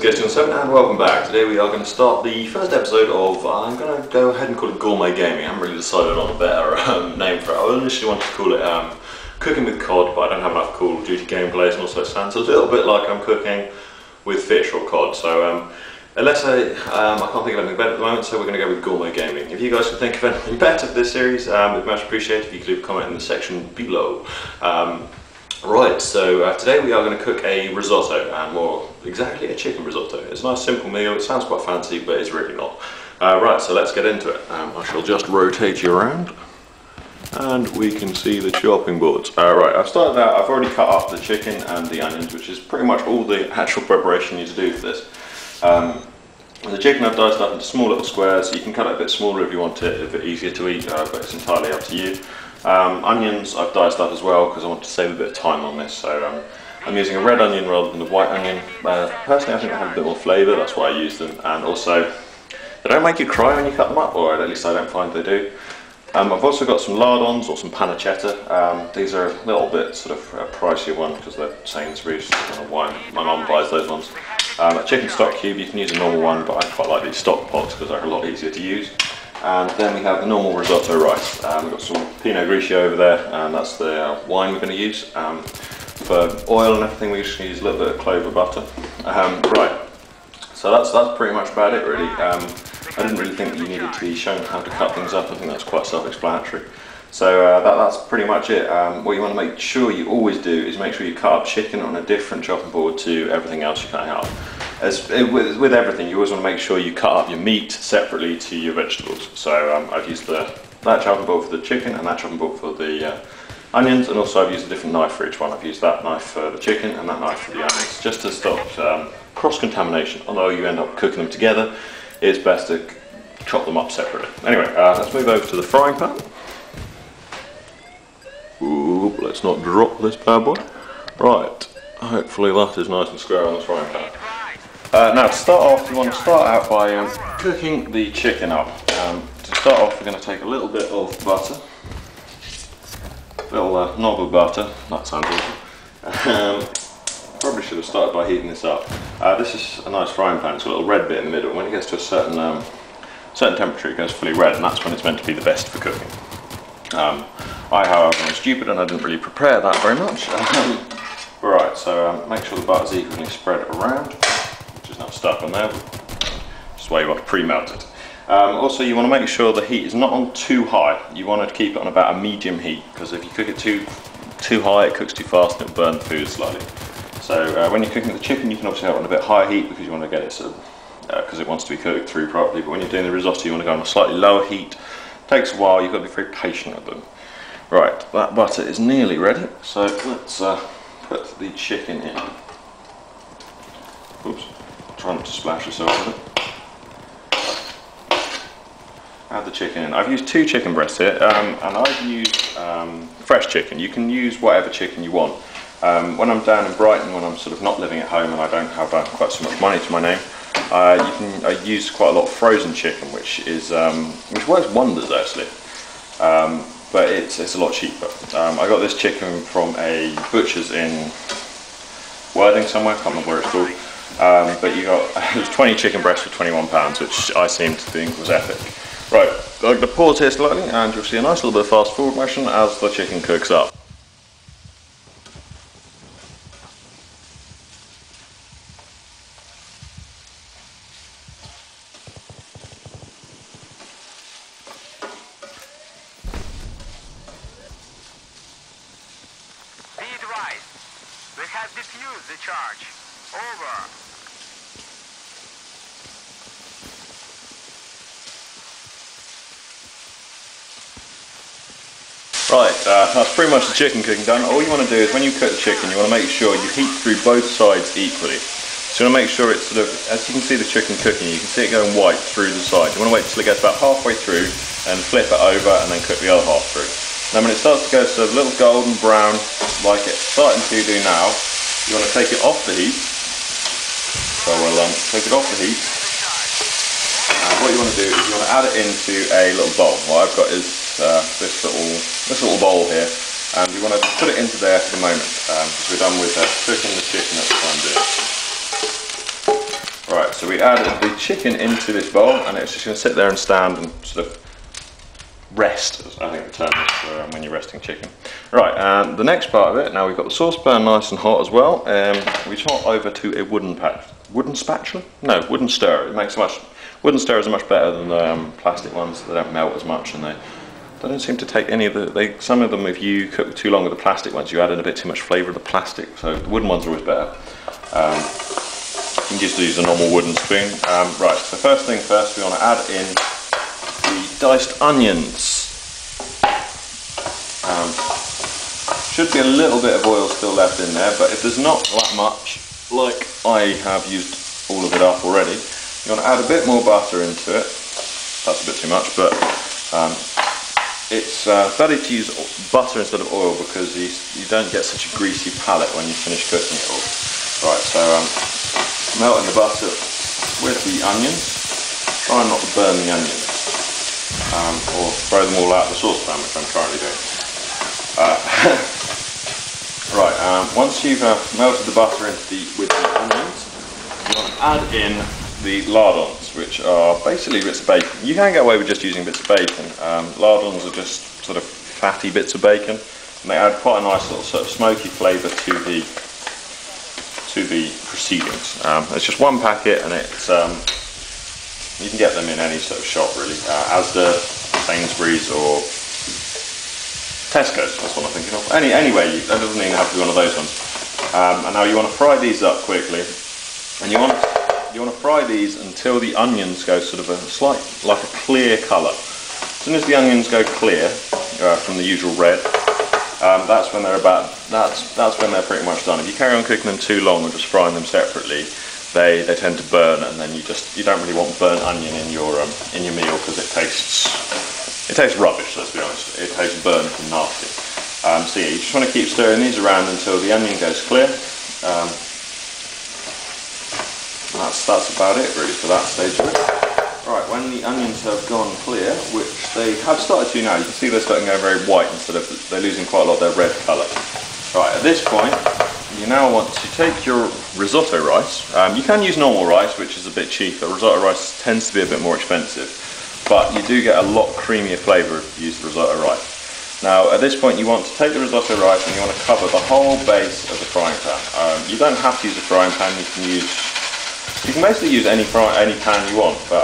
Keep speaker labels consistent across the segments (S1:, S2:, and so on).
S1: is Pt1 and welcome back. Today we are going to start the first episode of, I'm going to go ahead and call it Gourmet Gaming. I haven't really decided on a better name for it. I initially wanted to call it Cooking with Cod, but I don't have enough Call of Duty gameplays, and also it sounds a little bit like I'm cooking with fish or cod. So unless I can't think of anything better at the moment, so we're going to go with Gourmet Gaming. If you guys can think of anything better for this series, it'd be much appreciated if you could leave a comment in the section below. Right, so today we are going to cook a risotto, and more exactly a chicken risotto. It's a nice simple meal, it sounds quite fancy, but it's really not. Right, so let's get into it. I shall just rotate you around, and we can see the chopping boards. Right, I've started out, I've already cut up the chicken and the onions, which is pretty much all the actual preparation you need to do for this. The chicken I've diced up into small little squares. You can cut it a bit smaller if you want it, a bit easier to eat, but it's entirely up to you. Onions I've diced up as well because I want to save a bit of time on this, so I'm using a red onion rather than a white onion. Personally I think they have a bit more flavour, that's why I use them, and also they don't make you cry when you cut them up, or at least I don't find they do. I've also got some lardons or some pancetta. These are a little bit sort of a pricier one because they're Sainsbury's. I don't know why my mum buys those ones. A chicken stock cube, you can use a normal one, but I quite like these stock pots because they're a lot easier to use. And then we have the normal risotto rice. We've got some Pinot Grigio over there, and that's the wine we're going to use. For oil and everything, we just use a little bit of clover butter. Right, so that's pretty much about it, really. I didn't really think that you needed to be shown how to cut things up. I think that's quite self-explanatory. So that's pretty much it. What you want to make sure you always do is make sure you cut up chicken on a different chopping board to everything else you're cutting up. With everything, you always want to make sure you cut up your meat separately to your vegetables. So I've used that chopping board for the chicken and that chopping board for the onions, and also I've used a different knife for each one. I've used that knife for the chicken and that knife for the onions, just to stop cross-contamination. Although you end up cooking them together, it's best to chop them up separately. Anyway, let's move over to the frying pan. Ooh, let's not drop this bad boy. Right, hopefully that is nice and square on the frying pan. Now to start off, you want to start out by cooking the chicken up. To start off, we're going to take a little bit of butter. A little knob of butter, that sounds awful. Probably should have started by heating this up. This is a nice frying pan, it's got a little red bit in the middle. When it gets to a certain temperature, it goes fully red, and that's when it's meant to be the best for cooking. I, however, am stupid and I didn't really prepare that very much. Right, so make sure the butter's evenly spread around, which is not stuck on there, which is why you want to pre-melt it. Also, you want to make sure the heat is not on too high. You want to keep it on about a medium heat, because if you cook it too high, it cooks too fast and it'll burn the food slightly. So when you're cooking the chicken, you can obviously have it on a bit higher heat because you want to get it sort of, because it wants to be cooked through properly. But when you're doing the risotto, you want to go on a slightly lower heat. It takes a while, you've got to be very patient with them. Right, that butter is nearly ready, so let's put the chicken in. Oops, try not to splash yourself with it. Add the chicken in. I've used 2 chicken breasts here, and I've used fresh chicken. You can use whatever chicken you want. When I'm down in Brighton, when I'm sort of not living at home and I don't have quite so much money to my name, I use quite a lot of frozen chicken, which works wonders actually. But it's a lot cheaper. I got this chicken from a butcher's in Worthing somewhere, I can't remember where it's called. But it was 20 chicken breasts for £21, which I seem to think was epic. Right, I'm going to pause here slightly and you'll see a nice little bit of fast forward motion as the chicken cooks up.
S2: We have diffused the charge. Over.
S1: Right, that's pretty much the chicken cooking done. All you want to do is when you cook the chicken, you want to make sure you heat through both sides equally. So you want to make sure it's sort of, as you can see the chicken cooking, you can see it going white through the sides. You want to wait till it gets about halfway through and flip it over and then cook the other half through. Now when it starts to go sort of a little golden brown, like it's starting to do now, you want to take it off the heat. So we'll take it off the heat. And what you want to do is you want to add it into a little bowl. What I've got is this little bowl here, and you want to put it into there for the moment, because we're done with cooking the chicken at the time doing. Right, so we added the chicken into this bowl, and it's just going to sit there and stand and sort of rest, as I think the term is for when you're resting chicken. Right, and the next part of it, now we've got the saucepan nice and hot as well. We swap over to a wooden spatula? No, wooden stirrer. Wooden stirrers are much better than the plastic ones. They don't melt as much, and they don't seem to take any of the. Some of them, if you cook too long with the plastic ones, you add in a bit too much flavour of the plastic. So the wooden ones are always better. You can just use a normal wooden spoon. Right, so first thing first, we want to add in the diced onions. Should be a little bit of oil still left in there, but if there's not that much, like I have used all of it up already, you want to add a bit more butter into it. That's a bit too much, but it's better to use butter instead of oil because you don't get such a greasy palate when you finish cooking it all. Right, so melting the butter with the onions. Try not to burn the onions, or throw them all out of the saucepan, which I'm currently doing. Right, once you've melted the butter with the onions, you want to add in the lardons, which are basically bits of bacon. You can get away with just using bits of bacon. Lardons are just sort of fatty bits of bacon, and they add quite a nice little sort of smoky flavour to the proceedings. It's just one packet, and it's you can get them in any sort of shop really, Asda, Sainsbury's, or Tesco's. That's what I'm thinking of. Anyway, that doesn't even have to be one of those ones. And now you want to fry these up quickly, and you want to fry these until the onions go sort of like a clear colour. As soon as the onions go clear from the usual red, that's when they're pretty much done. If you carry on cooking them too long or just frying them separately, they tend to burn, and then you don't really want burnt onion in your meal because it tastes rubbish. Let's be honest, it tastes burnt and nasty. So yeah, you just want to keep stirring these around until the onion goes clear. That's about it really for that stage of it. Right, when the onions have gone clear, which they have started to now, you can see they're starting to go very white instead of they're losing quite a lot of their red colour. Right, at this point, you now want to take your risotto rice. You can use normal rice, which is a bit cheaper. Risotto rice tends to be a bit more expensive, but you do get a lot creamier flavour if you use the risotto rice. Now, at this point, you want to take the risotto rice and you want to cover the whole base of the frying pan. You don't have to use a frying pan. You can basically use any pan you want, but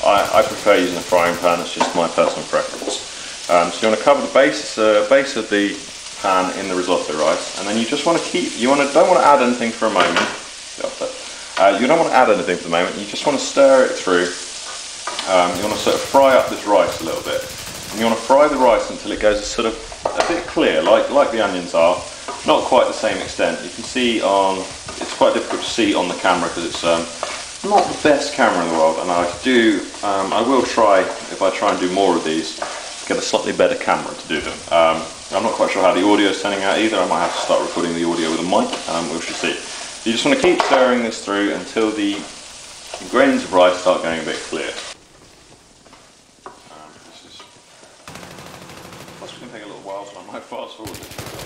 S1: I prefer using a frying pan. It's just my personal preference. So you want to cover the base of the pan in the risotto rice, and then you just want to don't want to add anything for a moment. You don't want to add anything for the moment. You just want to stir it through. You want to sort of fry up this rice a little bit, and you want to fry the rice until it goes sort of a bit clear, like the onions are. Not quite the same extent. You can see it's quite difficult to see on the camera because it's not the best camera in the world, and I will try, if I try and do more of these, get a slightly better camera to do them. I'm not quite sure how the audio is turning out either. I might have to start recording the audio with a mic, we shall see. You just want to keep stirring this through until the grains of rice start going a bit clear. This is possibly going to take a little while, so I might fast forward it.